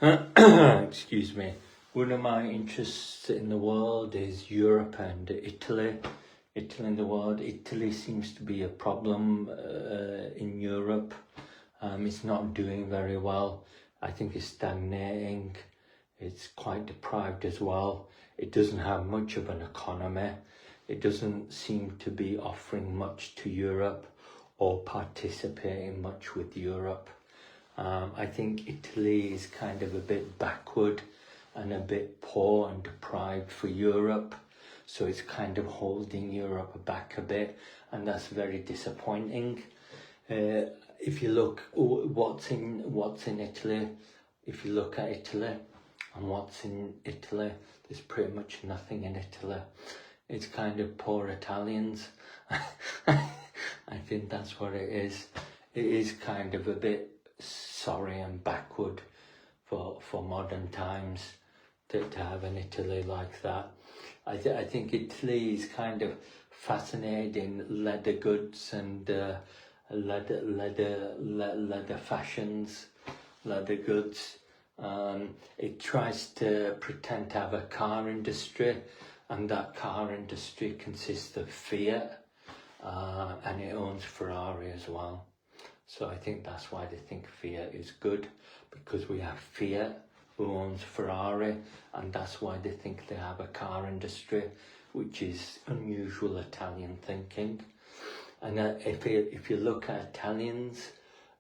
Excuse me. One of my interests in the world is Europe and Italy. Italy in the world. Italy seems to be a problem in Europe. It's not doing very well. I think it's stagnating. It's quite deprived as well. It doesn't have much of an economy. It doesn't seem to be offering much to Europe or participating much with Europe. I think Italy is kind of a bit backward and a bit poor and deprived for Europe. So it's kind of holding Europe back a bit, and that's very disappointing. If you look what's in Italy, if you look at Italy and what's in Italy, there's pretty much nothing in Italy. It's kind of poor Italians. I think that's what it is. It is kind of a bit sorry and backward for modern times to have an Italy like that. I think Italy is kind of fascinating leather goods and leather fashions, leather goods. It tries to pretend to have a car industry, and that car industry consists of Fiat, and it owns Ferrari as well. So I think that's why they think Fiat is good, because we have Fiat who owns Ferrari, and that's why they think they have a car industry, which is unusual Italian thinking. And if you look at Italians,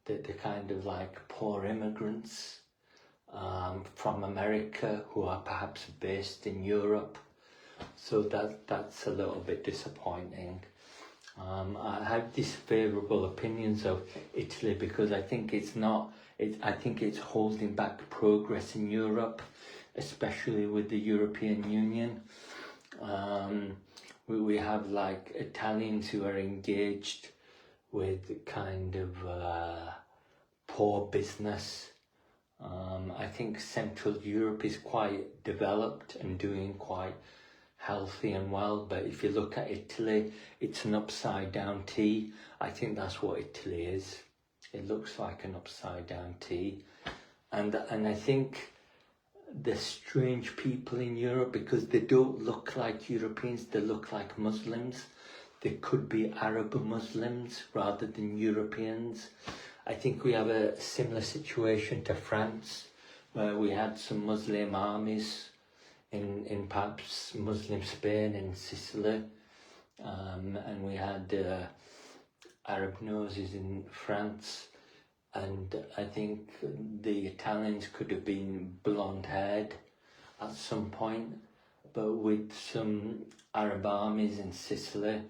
they're kind of like poor immigrants from America who are perhaps based in Europe. So that's a little bit disappointing. I have disfavourable opinions of Italy because I think I think it's holding back progress in Europe, especially with the European Union. We have like Italians who are engaged with kind of poor business. I think Central Europe is quite developed and doing quite healthy and well, but if you look at Italy, it's an upside down T. I think that's what Italy is. It looks like an upside down T. And I think the strange people in Europe, because they don't look like Europeans, they look like Muslims. They could be Arab Muslims rather than Europeans. I think we have a similar situation to France, where we had some Muslim armies in perhaps Muslim Spain and Sicily, and we had Arab noses in France, and I think the Italians could have been blonde-haired at some point, but with some Arab armies in Sicily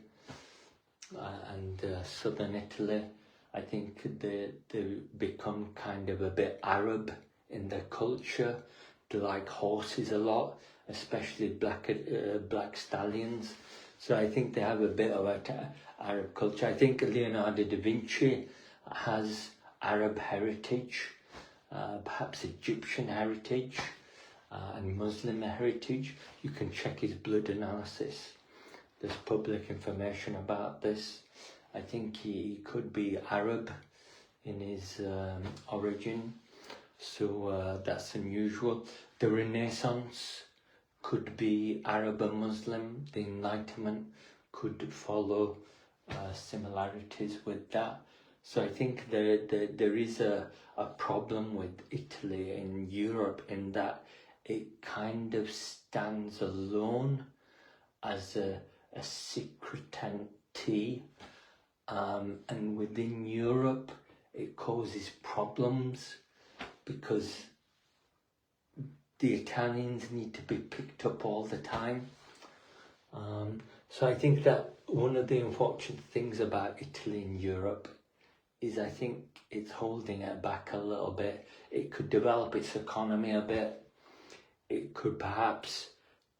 and southern Italy, I think they become kind of a bit Arab in their culture. They like horses a lot, especially black stallions. So I think they have a bit of Arab culture. I think Leonardo da Vinci has Arab heritage, perhaps Egyptian heritage, and Muslim heritage. You can check his blood analysis. There's public information about this. I think he could be Arab in his origin. So that's unusual. The Renaissance could be Arab or Muslim. The Enlightenment could follow similarities with that. So I think there is a problem with Italy in Europe in that it kind of stands alone as a secret entity, and within Europe it causes problems because the Italians need to be picked up all the time. So I think that one of the unfortunate things about Italy in Europe is I think it's holding it back a little bit. It could develop its economy a bit. It could perhaps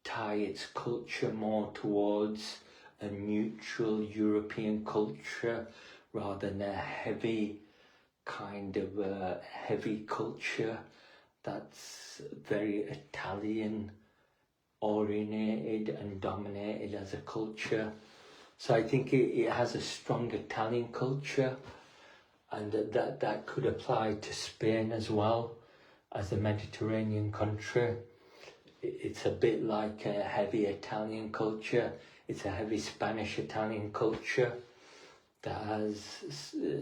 tie its culture more towards a neutral European culture rather than a heavy kind of heavy culture that's very Italian oriented and dominated as a culture. So I think it has a strong Italian culture, and that could apply to Spain as well. as a Mediterranean country. It's a bit like a heavy Italian culture. It's a heavy Spanish-Italian culture that has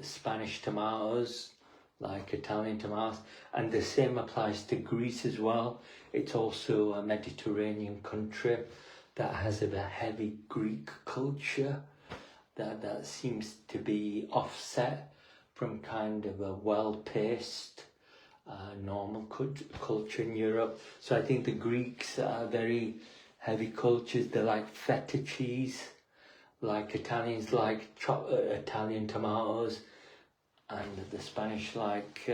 Spanish tomatoes, like Italian tomatoes, and the same applies to Greece as well. It's also a Mediterranean country that has a heavy Greek culture that seems to be offset from kind of a well-paced normal culture in Europe. So I think the Greeks are very heavy cultures. They like feta cheese, like Italians like Italian tomatoes, and the Spanish like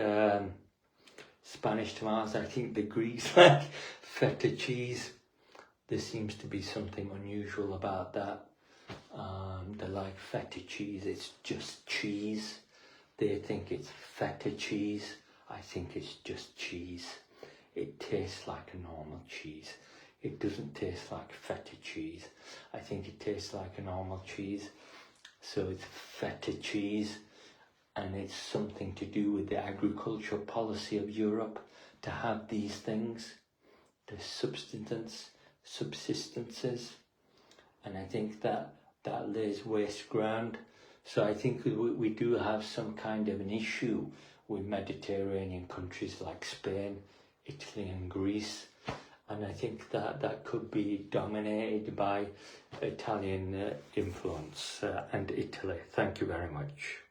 Spanish tomatoes. I think the Greeks like feta cheese. There seems to be something unusual about that. They like feta cheese. It's just cheese. They think it's feta cheese. I think it's just cheese. It tastes like a normal cheese. It doesn't taste like feta cheese. I think it tastes like a normal cheese. So it's feta cheese, and it's something to do with the agricultural policy of Europe to have these things, the subsistences, and I think that lays waste ground. So I think we do have some kind of an issue with Mediterranean countries like Spain, Italy and Greece, and I think that could be dominated by Italian influence and Italy. Thank you very much.